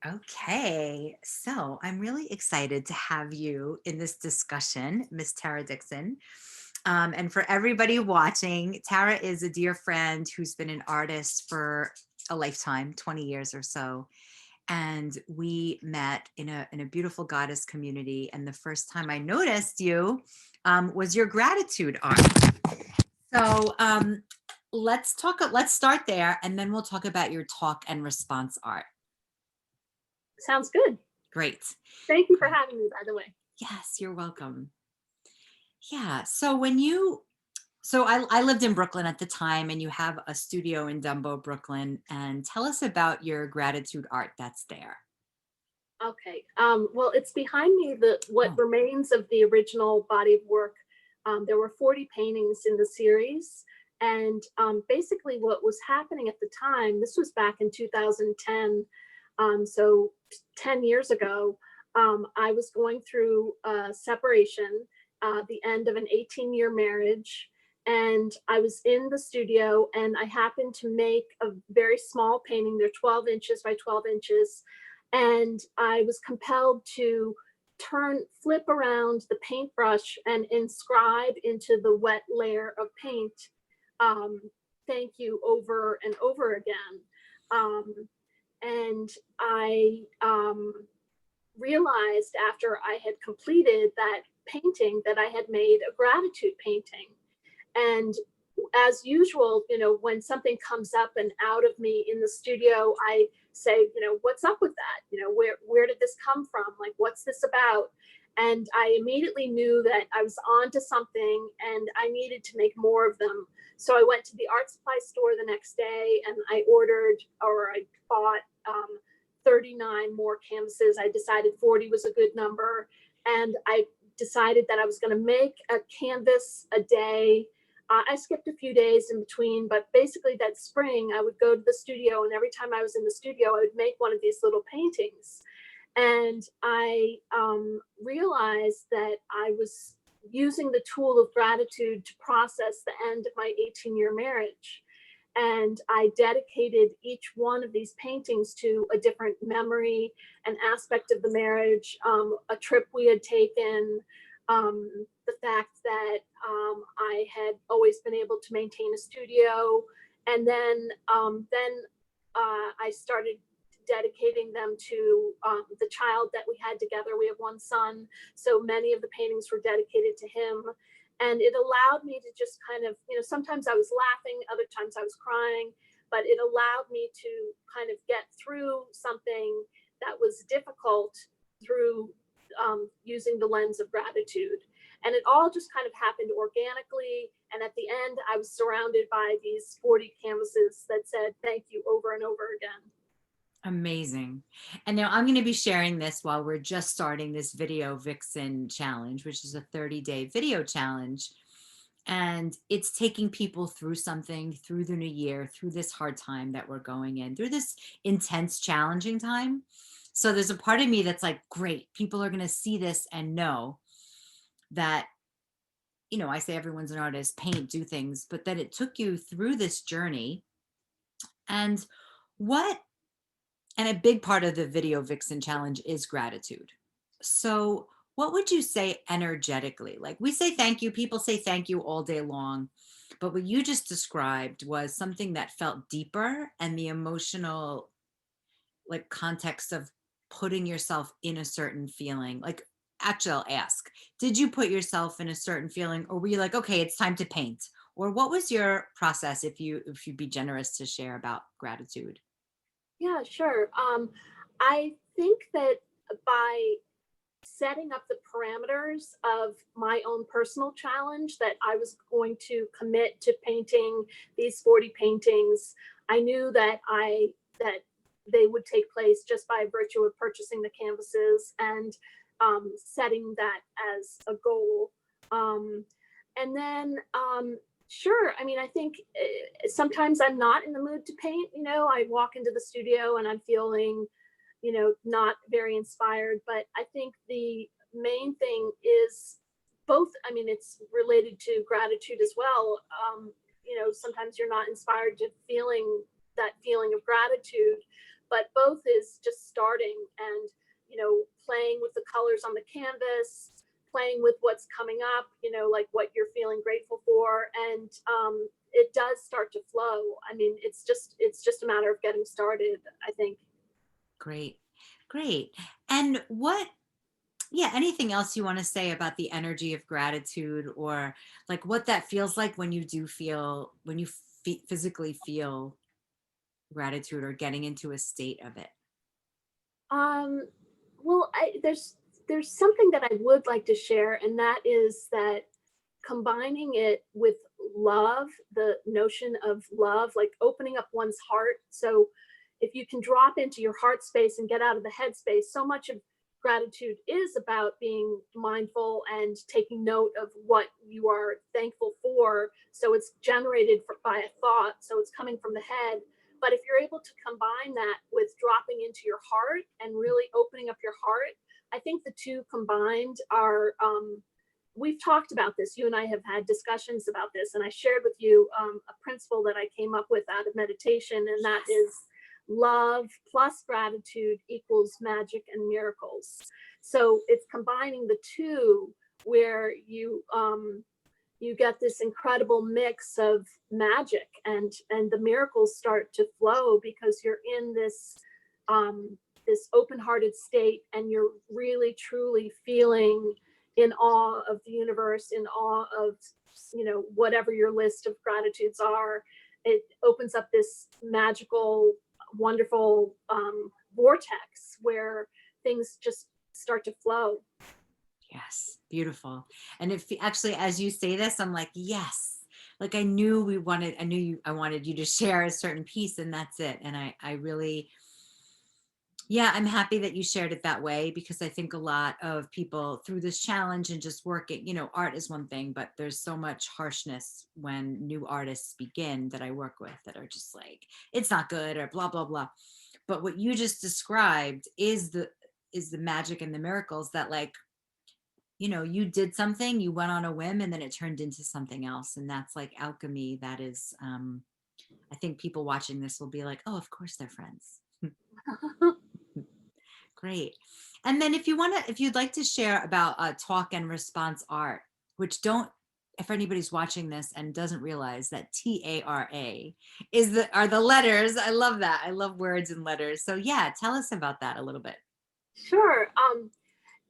Okay, so I'm really excited to have you in this discussion, Miss Tara Dixon. And for everybody watching, Tara is a dear friend who's been an artist for a lifetime, 20 years or so. And we met in a beautiful goddess community. And the first time I noticed you was your gratitude art. So let's start there, and then we'll talk about your talk and response art. Sounds good. Great. Thank you for having me, by the way. Yes, you're welcome. Yeah. So I lived in Brooklyn at the time, and you have a studio in Dumbo, Brooklyn. And tell us about your gratitude art that's there. Okay. Well, it's behind me, the what Oh, remains of the original body of work. There were 40 paintings in the series. And basically, what was happening at the time, this was back in 2010, so 10 years ago, I was going through a separation, the end of an 18-year marriage. And I was in the studio and I happened to make a very small painting. They're 12 inches by 12 inches. And I was compelled to flip around the paintbrush and inscribe into the wet layer of paint, um, thank you, over and over again. Um, and I realized after I had completed that painting that I had made a gratitude painting. And as usual, when something comes up and out of me in the studio, I say, what's up with that? Where did this come from? Like, what's this about? And I immediately knew that I was onto something and I needed to make more of them. So I went to the art supply store the next day and I bought 39 more canvases. I decided 40 was a good number. And I decided that I was going to make a canvas a day. I skipped a few days in between, but basically that spring I would go to the studio, and every time I was in the studio, I would make one of these little paintings. And I realized that I was using the tool of gratitude to process the end of my 18-year marriage. And I dedicated each one of these paintings to a different memory, an aspect of the marriage, a trip we had taken, the fact that I had always been able to maintain a studio. And then I started dedicating them to the child that we had together. We have one son, so many of the paintings were dedicated to him. And it allowed me to just kind of, sometimes I was laughing, other times I was crying, but it allowed me to kind of get through something that was difficult through using the lens of gratitude. And it all just kind of happened organically. And at the end, I was surrounded by these 40 canvases that said, thank you, over and over again. amazing. And now I'm going to be sharing this while we're just starting this Video Vixen challenge, which is a 30-day video challenge. And it's taking people through something, through the new year, through this hard time that we're going in, through this intense, challenging time. So there's a part of me that's like, great, people are going to see this and know that, I say everyone's an artist, paint, do things, but that it took you through this journey. And what, and a big part of the Video Vixen challenge is gratitude. So what would you say energetically? Like, we say thank you, people say thank you all day long, but what you just described was something that felt deeper, and the emotional, like, context of putting yourself in a certain feeling. Like, actually, I'll ask, did you put yourself in a certain feeling, or were you like, okay, it's time to paint? Or what was your process, if you'd be generous to share about gratitude? Yeah, sure. I think that by setting up the parameters of my own personal challenge, that I was going to commit to painting these 40 paintings, I knew that they would take place just by virtue of purchasing the canvases and setting that as a goal. Um, and then Sure. I mean, I think sometimes I'm not in the mood to paint. I walk into the studio and I'm feeling, not very inspired. But I think the main thing is both. I mean, it's related to gratitude as well. Sometimes you're not inspired to feeling that feeling of gratitude. but both is just starting and, playing with the colors on the canvas, playing with what's coming up, like what you're feeling grateful for. And it does start to flow. I mean, it's just a matter of getting started, I think. Great. Great. And yeah, anything else you want to say about the energy of gratitude, or like what that feels like when you do feel, when you physically feel gratitude or getting into a state of it? Um, well, there's something that I would like to share, and that is that combining it with love, the notion of love, like opening up one's heart. So if you can drop into your heart space and get out of the head space, so much of gratitude is about being mindful and taking note of what you are thankful for. So it's generated by a thought, so it's coming from the head. But if you're able to combine that with dropping into your heart and really opening up your heart, I think the two combined are, we've talked about this. You and I have had discussions about this, and I shared with you a principle that I came up with out of meditation, and that is love plus gratitude equals magic and miracles. So it's combining the two where you get this incredible mix of magic, and the miracles start to flow because you're in this open-hearted state, and you're really truly feeling in awe of the universe, in awe of whatever your list of gratitudes are. It opens up this magical, wonderful vortex where things just start to flow. Yes, beautiful. And if actually, as you say this, I'm like, yes, like I knew I wanted you to share a certain piece, and that's it. And I really, yeah, I'm happy that you shared it that way, because I think a lot of people through this challenge and just working, art is one thing, but there's so much harshness when new artists begin that I work with that are just like, it's not good or blah, blah, blah. But what you just described is the magic and the miracles that, like, you did something, you went on a whim, and then it turned into something else. And that's like alchemy. That is, I think people watching this will be like, oh, of course they're friends. Great. And then if you'd like to share about talk and response art, which don't, if anybody's watching this and doesn't realize that TARA are the letters. I love that. I love words and letters. So yeah, tell us about that a little bit. Sure.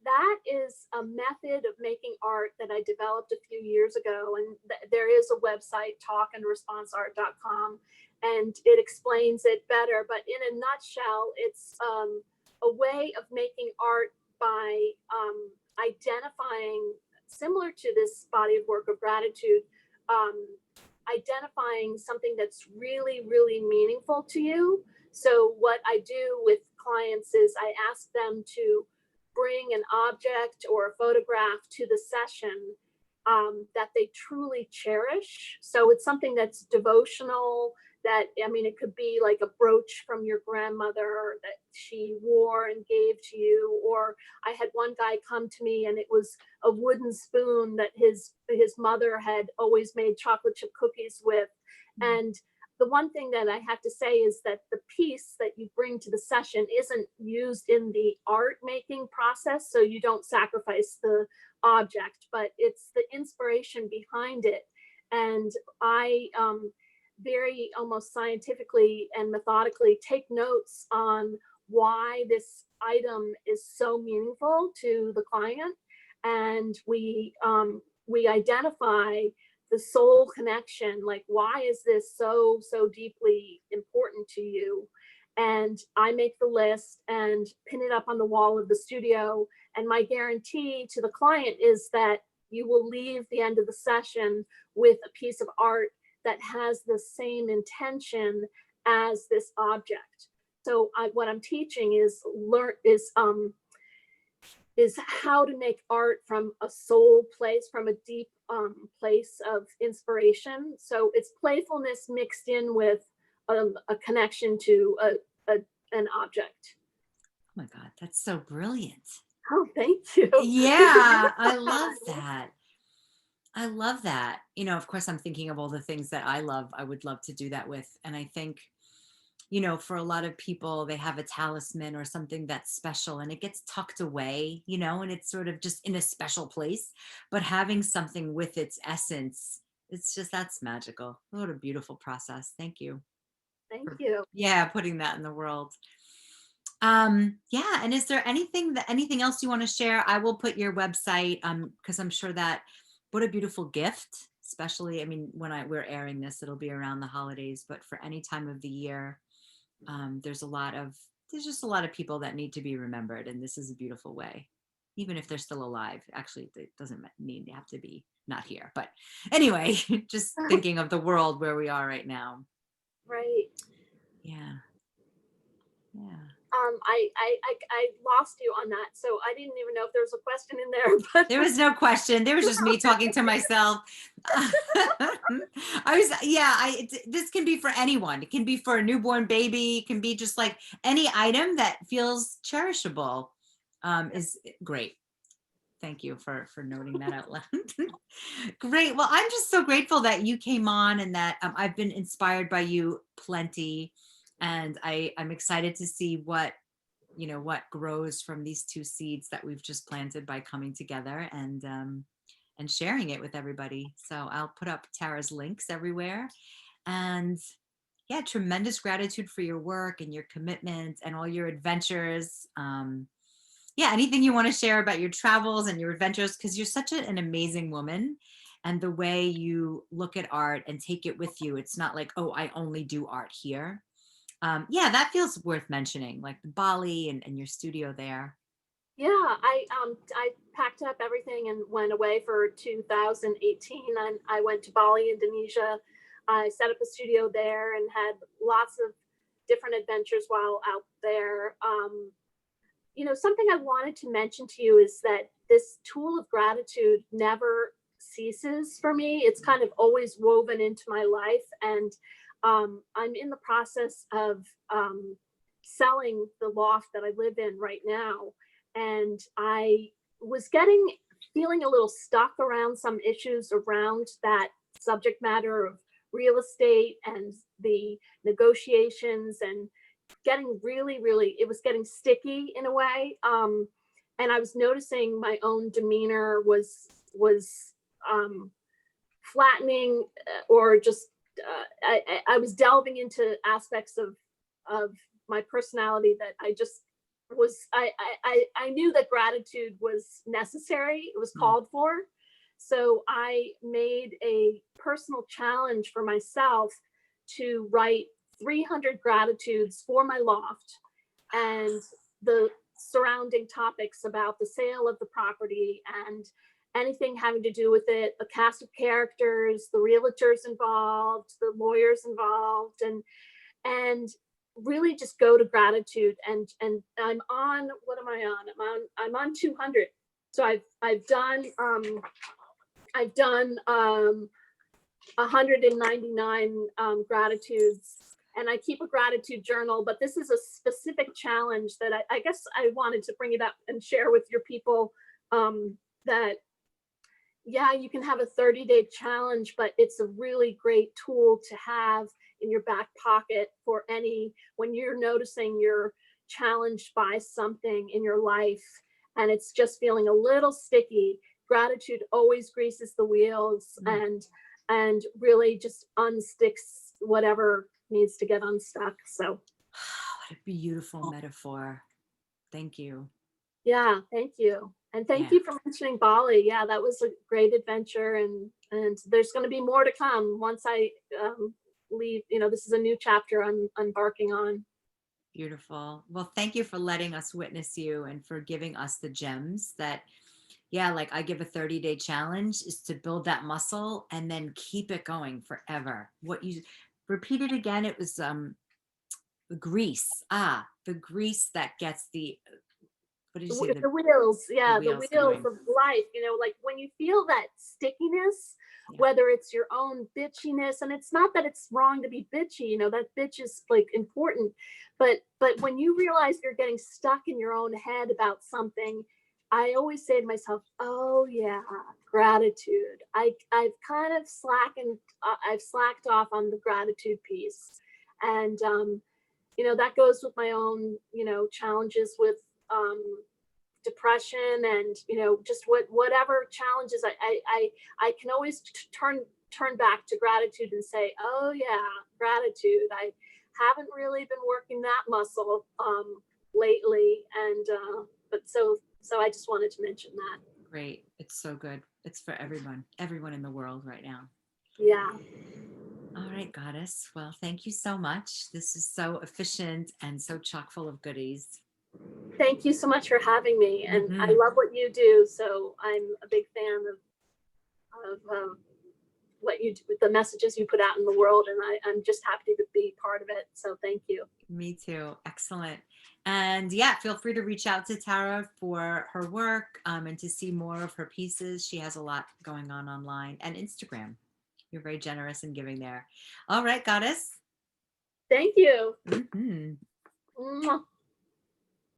That is a method of making art that I developed a few years ago. And there is a website, talkandresponseart.com, and it explains it better. But in a nutshell, it's a way of making art by identifying, similar to this body of work of gratitude, um, identifying something that's really, really meaningful to you. So, what I do with clients is I ask them to bring an object or a photograph to the session that they truly cherish. So it's something that's devotional. That, I mean, it could be like a brooch from your grandmother that she wore and gave to you. Or I had one guy come to me, and it was a wooden spoon that his mother had always made chocolate chip cookies with. And the one thing that I have to say is that the piece that you bring to the session isn't used in the art making process, so you don't sacrifice the object, but it's the inspiration behind it. And I very almost scientifically and methodically take notes on why this item is so meaningful to the client, and we identify the soul connection, like why is this so deeply important to you. And I make the list and pin it up on the wall of the studio, and my guarantee to the client is that you will leave the end of the session with a piece of art that has the same intention as this object. So what I'm teaching is how to make art from a soul place, from a deep place of inspiration. So it's playfulness mixed in with a connection to an object. Oh my God, that's so brilliant. Oh, thank you. Yeah, I love that. I love that. Of course, I'm thinking of all the things that I love. I would love to do that with. And I think for a lot of people, they have a talisman or something that's special and it gets tucked away, and it's sort of just in a special place. But having something with its essence, that's magical. What a beautiful process. Thank you Thank for, you. yeah, putting that in the world. Yeah. And is there anything else you want to share? I will put your website, because I'm sure that what a beautiful gift, especially, I mean, when we're airing this, it'll be around the holidays, but for any time of the year, there's just a lot of people that need to be remembered, and this is a beautiful way, even if they're still alive. Actually, it doesn't mean they have to be not here, but anyway, just thinking of the world where we are right now. Right. Yeah, yeah. I lost you on that, so I didn't even know if there was a question in there. There was no question. There was just me talking to myself. This can be for anyone. It can be for a newborn baby. It can be just like any item that feels cherishable, is great. Thank you for noting that out loud. Great. Well, I'm just so grateful that you came on, and that I've been inspired by you plenty. And I'm excited to see what grows from these two seeds that we've just planted by coming together and sharing it with everybody. So I'll put up Tara's links everywhere. And yeah, tremendous gratitude for your work and your commitment and all your adventures. Yeah, anything you want to share about your travels and your adventures, because you're such an amazing woman. And the way you look at art and take it with you, it's not like, oh, I only do art here. Yeah, that feels worth mentioning, like Bali and your studio there. Yeah, I packed up everything and went away for 2018, and I went to Bali, Indonesia. I set up a studio there and had lots of different adventures while out there. Something I wanted to mention to you is that this tool of gratitude never ceases for me. It's kind of always woven into my life, and I'm in the process of selling the loft that I live in right now, and I was feeling a little stuck around some issues around that subject matter of real estate and the negotiations, and getting really, it was getting sticky in a way. And I was noticing my own demeanor was um flattening, or just I was delving into aspects of my personality that I just was I knew that gratitude was necessary, it was Mm. called for. So I made a personal challenge for myself to write 300 gratitudes for my loft and the surrounding topics about the sale of the property and anything having to do with it, the cast of characters, the realtors involved, the lawyers involved, and really just go to gratitude. And I'm on, what am I on? I'm on 200. So I've done 199 gratitudes, and I keep a gratitude journal. But this is a specific challenge that I guess I wanted to bring it up and share with your people, that yeah, you can have a 30-day challenge, but it's a really great tool to have in your back pocket for when you're noticing you're challenged by something in your life and it's just feeling a little sticky. Gratitude always greases the wheels, Mm. and really just unsticks whatever needs to get unstuck. So What a beautiful metaphor. Thank you. yeah, thank you. And thank Yeah, you for mentioning Bali. Yeah, that was a great adventure, and there's going to be more to come once I leave. This is a new chapter I'm embarking on. beautiful. Well, thank you for letting us witness you and for giving us the gems that, yeah, like I give a 30-day challenge is to build that muscle and then keep it going forever. What you repeat it again, it was the grease. The grease that gets what did you say? The wheels, The yeah, the wheels wheels going. of life. Like when you feel that stickiness, Yeah. whether it's your own bitchiness, and it's not that it's wrong to be bitchy, that bitch is like important, but when you realize you're getting stuck in your own head about something, I always say to myself, oh yeah, gratitude. I've kind of I've slacked off on the gratitude piece, and that goes with my own, challenges with depression and, just whatever challenges I can always turn back to gratitude and say, oh yeah, gratitude. I haven't really been working that muscle lately, and but so I just wanted to mention that. Great. It's so good. It's for everyone in the world right now. Yeah. All right, Goddess. Well, thank you so much. This is so efficient and so chock full of goodies. Thank you so much for having me, and I Hmm. love what you do. So I'm a big fan of what you do, the messages you put out in the world, and I'm just happy to be part of it. So thank you. Me too. Excellent. And yeah, feel free to reach out to Tara for her work and to see more of her pieces. She has a lot going on online and Instagram. You're very generous in giving there. All right, Goddess. Thank you. Mhm. Mwah.